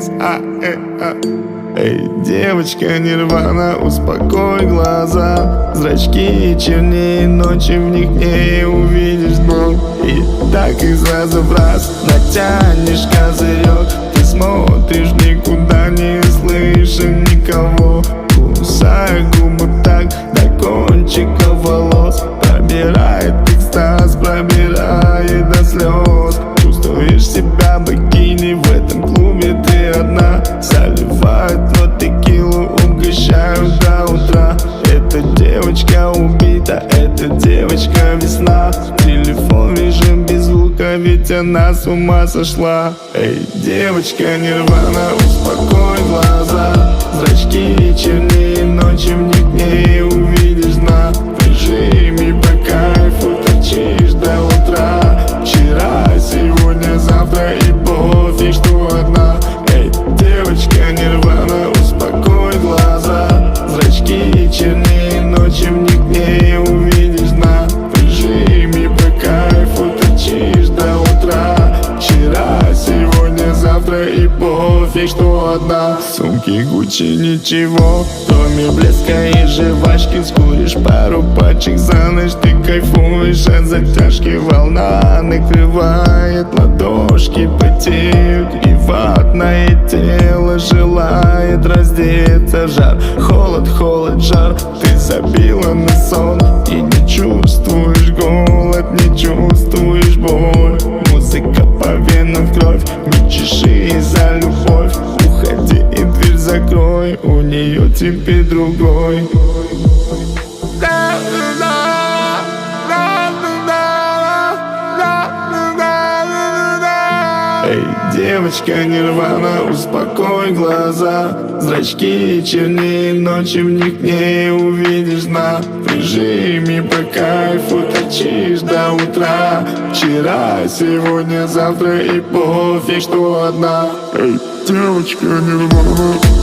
здесь, Эй, девочка, нирвана, успокой глаза. Зрачки чернее ночи, в них не увидишь дно. И так их раза в раз натянешь козырек. Ты смотришь никуда, не слышишь никого. Кусая губы так до кончика волос. Пробирает экстаз, пробирает до слез. Чувствуешь себя богиней, в этом клубе ты одна. Заливают в текилу, угощают до утра. Эта девочка убита, эта девочка весна. Телефон режим без звука, ведь она с ума сошла. Эй, девочка, нирвана, успокой глаза. Зрачки чернее ночи, в них не увидишь дна. В режиме по кайфу торчишь до утра. Вчера, сегодня, завтра и пофиг, что одна. Эй, девочка, нирвана, успокой глаза. Зрачки чернее ночи, в них не увидишь дна. В режиме по кайфу торчишь до утра. Вчера, сегодня, завтра и пофиг, что одна. Сумки Гуччи, ничего, кроме блеска и жвачки. Скуришь пару пачек за ночь, ты кайфуешь от затяжки. Волна накрывает, ладошки потеют, и ватное тело желает раздеться. Жар, холод, холод, жар, ты забила на сон. И не чувствуешь голод, не чувствуешь боль. Музыка по венам в кровь, не чеши за любовь. Уходи и дверь закрой, у нее теперь другой. Эй, девочка, нирвана, успокой глаза. Зрачки чернее ночи, в них не увидишь дна. В режиме по кайфу торчишь до утра. Вчера, сегодня, завтра и пофиг, что одна. Эй, девочка, нирвана.